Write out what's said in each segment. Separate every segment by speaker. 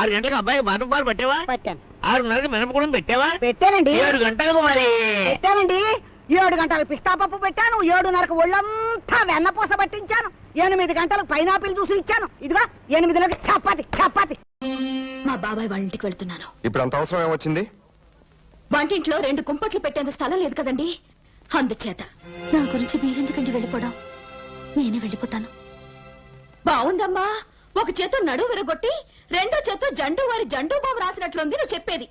Speaker 1: 6 గంటలకు అబ్బాయి బాదం పాలు పట్టావా?
Speaker 2: పట్టాను.
Speaker 1: 6:30కి మినపగుడం పెట్టావా?
Speaker 2: పెట్టానండి.
Speaker 1: 7 గంటలకు మరి
Speaker 2: పెట్టానండి. 7 గంటలకు పిస్తా పప్పు పెట్టాను. 7:30కు ఒళ్ళంతా వెన్నపూస పట్టించాను. 8 గంటలకు పైనాపిల్ జ్యూస్ ఇచ్చాను. ఇదిగా 8 చపాతి చపాతి.
Speaker 3: మా బాబాయ్ వాళ్ళ ఇంటికి వెళ్తున్నాను.
Speaker 4: ఇప్పుడు అంత అవసరం ఏమొచ్చింది?
Speaker 3: వంటింట్లో 2 కుంపట్లు పెట్టేంత స్థలం లేదు కదండి. అందుచేత నా గురించి మీరెందుకండి వెళ్ళిపోవడం? నేనే వెళ్ళిపోతాను. బావుందమ్మా. ఒక చేతో నడువు విరగొట్టి రెండో చేతో జండు వారి జండు బాబు రాసినట్లుంది నువ్వు చెప్పేది.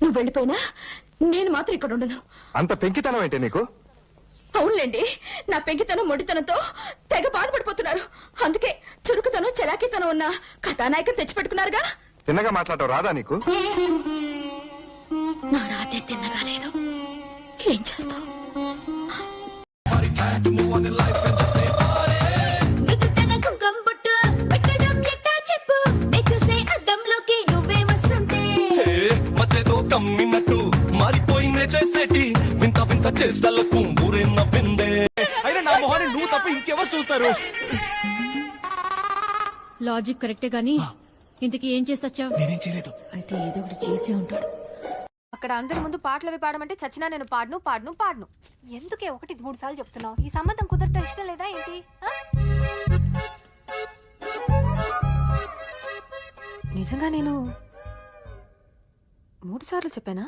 Speaker 3: నువ్వు వెళ్ళిపోయినా నేను మాత్రం ఇక్కడ ఉండను.
Speaker 4: అంత పెంకితనం ఏంటి నీకు?
Speaker 3: అవునులేండి, నా పెంకితనం మొండితనంతో తెగ బాధపడిపోతున్నారు. అందుకే చురుకుతనం చలాకీతనం ఉన్న కథానాయకులు తెచ్చిపెట్టుకున్నారుగా.
Speaker 4: తిన్నగా మాట్లాడటం రాదా నీకు?
Speaker 3: నా రాతే తిన్నగా లేదు. ఏం చేస్తావు?
Speaker 5: కమ్మినట్టు మారిపోయిందే చేసేటి వింత వింత చేష్టలకు ఊరేన్న విందే. అయినా నా మొహాన్ని నువ్వు తప్ప ఇంకెవరు చూస్తారు?
Speaker 6: లాజిక్ కరెక్టే గానీ ఇంతకీ ఏం చేసి వచ్చావు?
Speaker 5: నేనేం చేయలేదు.
Speaker 6: అయితే ఏదో ఒకటి చేసే ఉంటాడు.
Speaker 7: అక్కడ అందరి ముందు పాటలవి పాడమంటే చచ్చినా నేను పాడను. ఎందుకే 1-3 సార్లు చెప్తున్నావు? ఈ సంబంధం కుదరటం ఇష్టం లేదా ఏంటి? నిజంగా నేను 3 సార్లు చెప్పానా?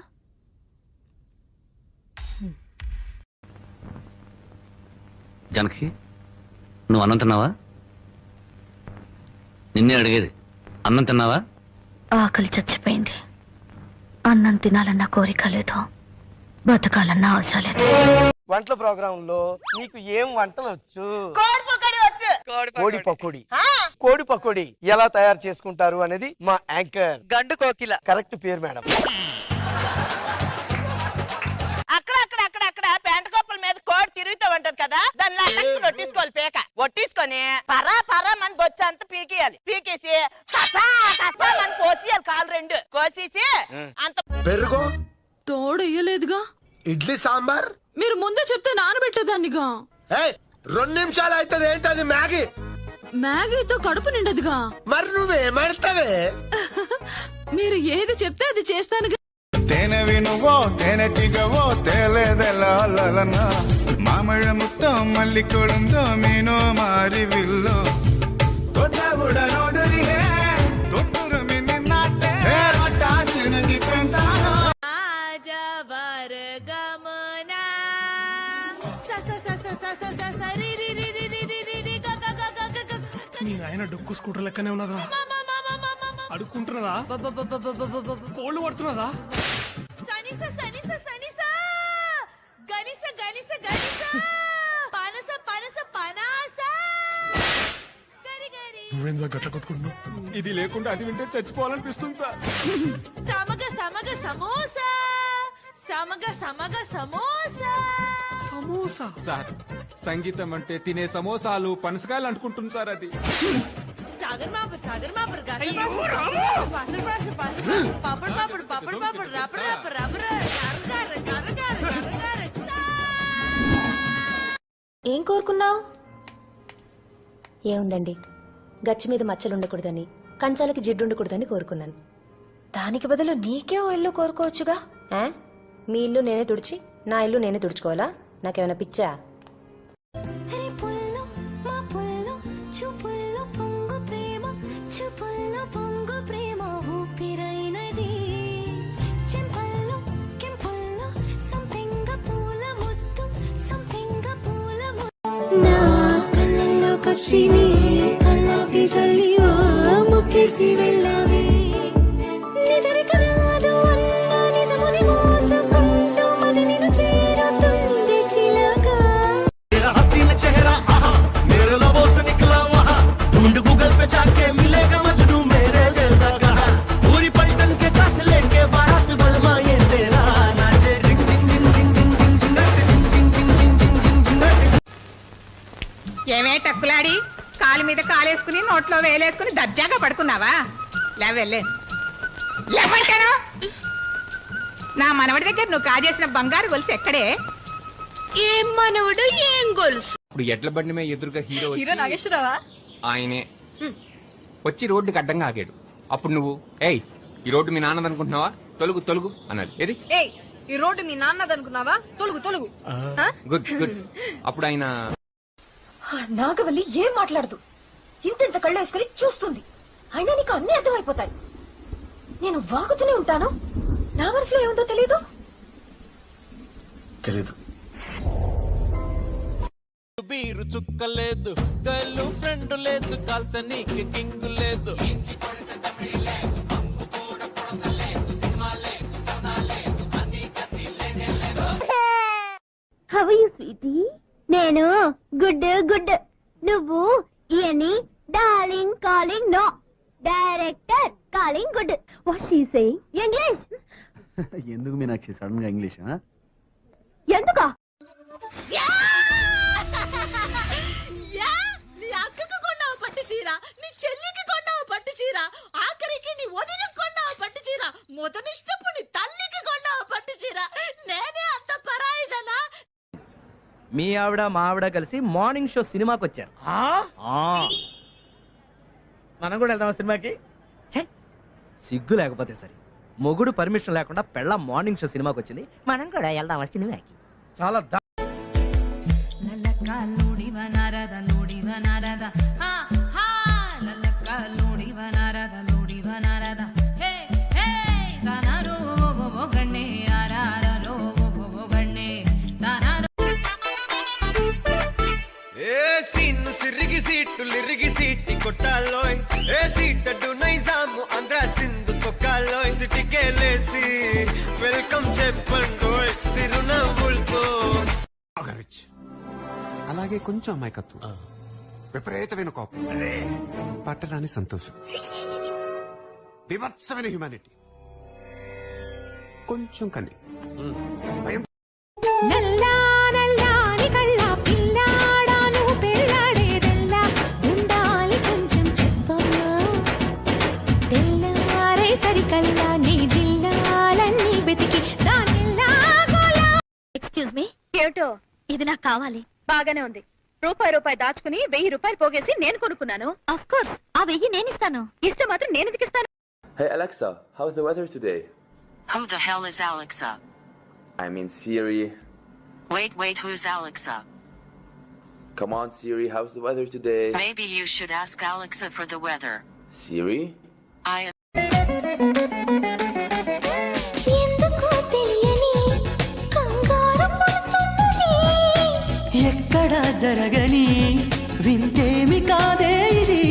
Speaker 8: జానకి, నువ్వు అన్నం తిన్నావా? నిన్నే అడిగేది. అన్నం తిన్నావా?
Speaker 3: ఆకలి చచ్చిపోయింది. అన్నం తినాలన్న కోరిక లేదు, బతకాలన్న ఆశ లేదు.
Speaker 9: వంటల ప్రోగ్రామ్ లో నీకు ఏం వంటలు వచ్చు? కోడి పకోడి. కోడి పకోడి ఎలా తయారు చేసుకుంటారు అనేది మా యాంకర్
Speaker 10: గండు కోకిల
Speaker 9: కరెక్ట్ పేరు మేడం.
Speaker 10: అక్కడ పెంట గొప్పల మీద కోడి తిరుగుతూ ఉంటది కదా, దాన్ని ఒట్టించుకోవాలి. పేక ఒట్టించుకొని పరా మన బొచ్చు అంతా పీకేయాలి. పీకేసి మన కోసేయాలి. కాలు 2 కోసేసి అంత
Speaker 5: పెరుగు
Speaker 6: తోడు ఇయ్యలేదుగా.
Speaker 5: ఇడ్లీ సాంబార్
Speaker 6: మీరు ముందే చెప్తే నానబెట్టేదాన్నిగా.
Speaker 5: 2 నిమిషాలు అవుతుంది. ఏంటది?
Speaker 6: మ్యాగీతో కడుపు నిండదుగా.
Speaker 5: మరి నువ్వేమడతావే?
Speaker 6: మీరు ఏది చెప్తే అది చేస్తానుగా.
Speaker 5: తేనెవి నువ్వో తేనెటిగవో తేలేదెలన మామళ్ళ ముత్తం మల్లి కొడుందో మీనో మారి విల్లో తొట్టబుడ నోడురి హే తొట్టుర మిని నాటే రొట్టా చినంగి పెంతానో
Speaker 7: ఆజా బర్గమనా
Speaker 5: మీ నాయన డొక్కు స్కూటర్ లెక్కనే ఉన్నదా? అడుక్కుంటున్నదా? కోళ్ళు పడుతున్నదా? నువ్వేందుకు గట్ల కొట్టుకుంటున్నావు? ఇది లేకుండా అది వింటే చచ్చిపోవాలనిపిస్తుంది సార్. సమోసా
Speaker 11: సార్, సంగీతం అంటే తినే సమోసాలు పనసకాయలు అనుకుంటుంది సార్. అది
Speaker 7: ఏం కోరుకున్నావు?
Speaker 3: ఏముందండి, గచ్చి మీద మచ్చలు ఉండకూడదని, కంచాలకి జిడ్డు ఉండకూడదని కోరుకున్నాను.
Speaker 7: దానికి బదులు నీకే ఓ ఇల్లు కోరుకోవచ్చుగా.
Speaker 3: మీ ఇల్లు నేనే తుడిచి నా ఇల్లు నేనే తుడుచుకోవాలా? నాకేమైనా పిచ్చా?
Speaker 10: ఏమే టక్కులాడి కాలు మీద కాలేసుకుని నోట్లో వేలేసుకుని దర్జాగా పడుకున్నావా? లేవెళ్ళే లేవంటాను. నా మనవడి దగ్గర నువ్వు కాజేసిన బంగారు గొలుసు ఎక్కడే?
Speaker 7: ఏం మనవడు ఏం గొలుసు?
Speaker 11: ఇప్పుడు ఎడ్ల బండి మీద ఎదురుగా హీరో
Speaker 7: నాగేశ్వరరావా?
Speaker 11: ఆయనే వచ్చి రోడ్డుకి అడ్డంగా ఆగాడు. అప్పుడు నువ్వు ఏయ్ ఈ రోడ్డు మీ నాన్నది అనుకుంటున్నావా, తొలుగు తొలుగు అన్నది. ఏది
Speaker 6: ఏయ్ ఈ రోడ్డు మీ నాన్నది అనుకున్నావా, తొలుగు తొలుగు.
Speaker 11: Good good. అప్పుడు ఆయన
Speaker 3: నాగవల్లి ఏం మాట్లాడదు, ఇంత కళ్ళు వేసుకుని చూస్తుంది. అయినా నీకు అన్ని అర్థమైపోతాయి. నేను వాగుతూనే ఉంటాను, నా మనసులో ఏముందో తెలీదు.
Speaker 4: తెలీదు.
Speaker 5: బీరు చుక్క లేదు, గర్ల్ ఫ్రెండ్ లేదు, కాల్చనీకి కింగ్ లేదు.
Speaker 3: How you sweetie? నేను గుడ్ గుడ్. నువ్వు ఇయని darling calling no, director calling good. What she saying? English.
Speaker 8: ఎందుకు మీనాక్షి సడన్ గా ఇంగ్లీష్?
Speaker 3: ఎందుకా?
Speaker 10: నీ అక్కకు కొన్నావు పట్టు చీర, నీ చెల్లికి కొన్నావు పట్టు చీర, ఆఖరికి నీ వదినకు కొన్నావు పట్టు చీర, మొదనిష్టపు నీ తల్లికి కొన్నావు పట్టు చీర. నేనే అంత పరాయిదనా?
Speaker 9: మీ ఆవిడ మా ఆవిడ కలిసి మార్నింగ్ షో సినిమాకి వచ్చారు.
Speaker 1: మనం కూడా వెళ్దాం సినిమాకి.
Speaker 9: సిగ్గు లేకపోతే సరే, మొగుడు పర్మిషన్ లేకుండా పెళ్ళ మార్నింగ్ షో సినిమాకి వచ్చింది. మనం కూడా వెళ్దాం సినిమాకి.
Speaker 1: చాలా
Speaker 5: ఏ సీన్ను సిరిగి సీటు లిరిగి సీటి కొట్టాలోయ్, ఏ సీటడు నైజాము ఆంధ్ర సింధు తొక్కాలోయ్. సిటీకే లేసి వెల్కమ్ చెప్పండోయ్ సిరునవ్వులతో.
Speaker 11: అలాగే కొంచెం అమాయకత్వం, విపరీతమైన కోపం, పట్టరాని సంతోషం, వివత్సమైన హ్యుమానిటీ, కొంచెం కని భయం.
Speaker 7: నల్లా నల్లాని కళ్ళ పిల్లాడాను పెళ్ళాడేదెల్లా ఉండాలి కొంచెం చెప్పమ్మా. తెల్లారే సరికల్లా నీ జిల్లాలన్నీ వెతికి దానిలాగోలా.
Speaker 3: Excuse me. ఏమిటో? ఇది నాకు కావాలి.
Speaker 10: బాగానే ఉంది. రూపాయి దాచుకుని 1000 రూపాయలు పోగేసి నేను కొనుక్కున్నాను.
Speaker 3: ఆఫ్ కోర్స్ ఆ 1000 నేను ఇస్తాను.
Speaker 10: ఇస్తే మాత్రం నేను ఎందుకు ఇస్తాను?
Speaker 12: Hey Alexa, how's the weather today?
Speaker 6: Who the hell is Alexa?
Speaker 12: I mean Siri.
Speaker 6: Wait, who's Alexa?
Speaker 12: Come on Siri, how's the weather today?
Speaker 6: Maybe you should ask Alexa for the weather.
Speaker 12: Siri?
Speaker 3: ఎందుకో తెలియని కంగారు పడుతున్నది.
Speaker 9: ఎక్కడ జరగని వింతేమి కాదే ఇది.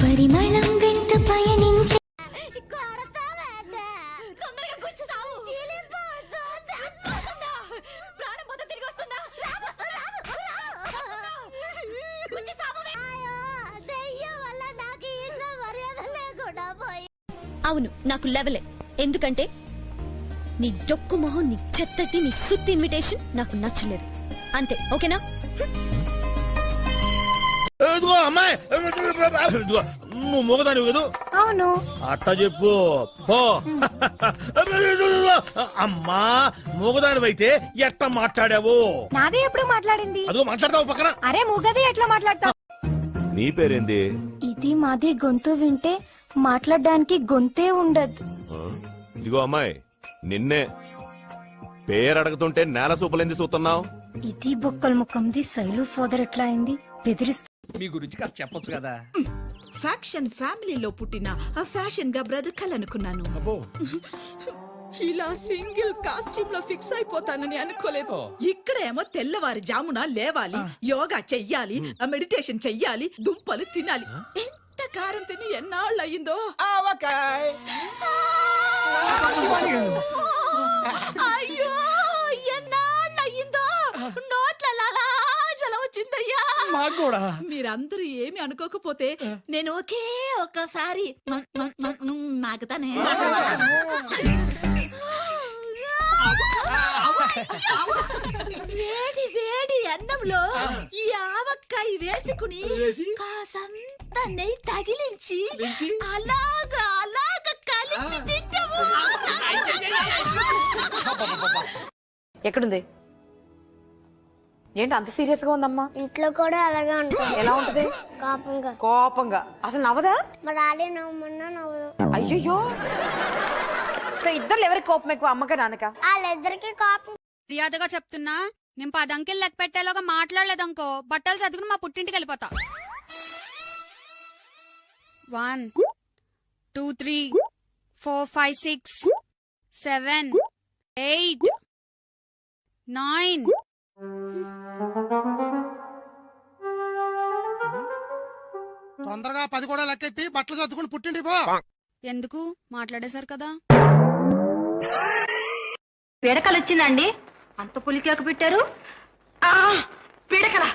Speaker 3: పరిమళం వెంట పయనించే అవును, నాకు లెవెలే. ఎందుకంటే నీ డొక్కు మొహం, నీ చెత్తటి, నీ సుత్తి ఇన్విటేషన్ నాకు నచ్చలేదు. అంతే, ఓకేనా?
Speaker 1: అమ్మాయి నువ్వు మొగదాని కదా?
Speaker 7: అవును.
Speaker 1: అట్ట చెప్పు పో. అమ్మా మొగదానివైతే ఎట్ట మాట్లాడావు?
Speaker 7: నాదే ఎప్పుడు మాట్లాడింది?
Speaker 1: అదిగో మాట్లాడతావు పక్కన.
Speaker 7: అరే మూగది ఎట్లా మాట్లాడతావు?
Speaker 5: నీ పేరేంది?
Speaker 7: ఇది మాది గొంతు వింటే మాట్లాడడానికి గొంతే ఉండదు.
Speaker 5: ఇదిగో అమ్మాయి, నిన్నే పేరు అడుగుతుంటే నేల సూపలేంది చూస్తున్నావు?
Speaker 7: ఇది బొక్కల ముఖంది శైలు ఫాదర్ ఎట్లా అయింది? బెదిరిస్తా.
Speaker 1: మీ గురించి కాస్త చెప్పొచ్చు కదా.
Speaker 10: ఫ్యాక్షన్ ఫ్యామిలీలో పుట్టిన ఆ ఫ్యాషన్ గా బ్రతకాలనుకున్నాను. ఇలా సింగిల్ కాస్ట్యూమ్ లో ఫిక్స్ అయిపోతానని అనుకోలేదు. ఇక్కడేమో తెల్లవారి జామున లేవాలి, యోగా చెయ్యాలి, మెడిటేషన్ చెయ్యాలి, దుంపలు తినాలి. ఎంత కారం తిని ఎన్నాళ్ళు అయ్యిందో. అయ్యో ఎన్నాళ్ళు అయ్యిందో, నోట్ల జల వచ్చిందయ్యా. మీరందరూ ఏమి అనుకోకపోతే నేను ఒక్కసారి నాకుతానే. వేడి వేడి అన్నంలో ఈ ఆవకాయ వేసుకుని కాసంత నెయ్యి తగిలించి అలాగా కలిపి తింటాము.
Speaker 2: ఎక్కడుంది?
Speaker 10: ఏంటి అంత సీరియస్ గా ఉందమ్మా?
Speaker 3: ఇంట్లో కూడా అలాగే ఉంటుంది.
Speaker 10: ఎలా ఉంటది?
Speaker 3: కోపంగా.
Speaker 10: కోపంగా. అసలు నవ్వదా?
Speaker 3: మా డాడీ నవ్వమన్నా నవ్వదు.
Speaker 10: అయ్యయ్యో. ఇద్దరు ఎవరికి కోపం ఎక్కువ, అమ్మక నాన్నక?
Speaker 3: వాళ్ళిద్దరికి కోపం.
Speaker 7: మర్యాదగా చెప్తున్నా, నేను 10 అంకెలు లెక్క పెట్టేలాగా మాట్లాడలేదనుకో బట్టలు చదువుకుని మా పుట్టింటికి వెళ్ళిపోతా. 1 2 3 4 5 6 7 8 9.
Speaker 1: తొందరగా 10 కూడా లెక్కెట్టి బట్టలు చదువుకుని పుట్టింటి పో.
Speaker 7: ఎందుకు మాట్లాడేశారు కదా.
Speaker 2: పీడకలు వచ్చిందండి, అంత పులికేక పెట్టారు. పీడకల,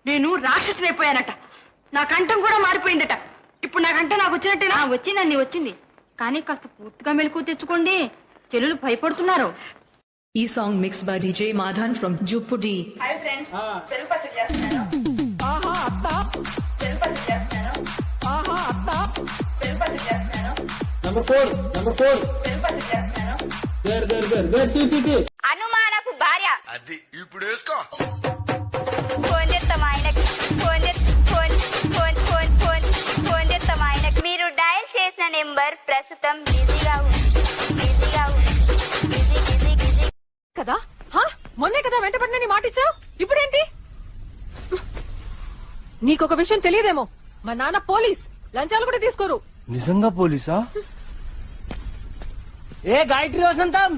Speaker 2: నేను రాక్షసునైపోయానట. నా కంఠం కూడా మారిపోయిందట. ఇప్పుడు నా కంఠం నాకు వచ్చినట్టేనా? వచ్చిందండి, వచ్చింది. కానీ కాస్త పూర్తిగా మెలకు తెచ్చుకోండి, చెల్లెలు భయపడుతున్నారు.
Speaker 6: ఈ song mix by DJ Madhan from Jupudi.
Speaker 10: Hi friends, పెరుగు పచ్చడి చేస్తున్నాను. ఆహా అత్త, పెరుగు పచ్చడి చేస్తున్నాను. ఆహా అత్త, పెరుగు పచ్చడి చేస్తున్నాను.
Speaker 1: నంబర్ 4
Speaker 10: పెరుగు పచ్చడి చేస్తున్నాను.
Speaker 3: అనుమానపు భార్య.
Speaker 4: అది ఇప్పుడు వేసుకో.
Speaker 3: ఫోన్ చేస్తాం ఆయనకి. ఫోన్ చేస్తాం ఆయనకి. మీరు డయల్ చేసిన నెంబర్ ప్రస్తుతం బిజీగా ఉంది.
Speaker 6: కదా మొన్నే కదా వెంటబడిన నీ మాట ఇచ్చావు, ఇప్పుడేంటి? నీకొక విషయం తెలియదేమో, మా నాన్న పోలీస్, లంచాలు కూడా తీసుకోరు.
Speaker 9: నిజంగా పోలీసా? ఏ గాయత్రి వసంతం,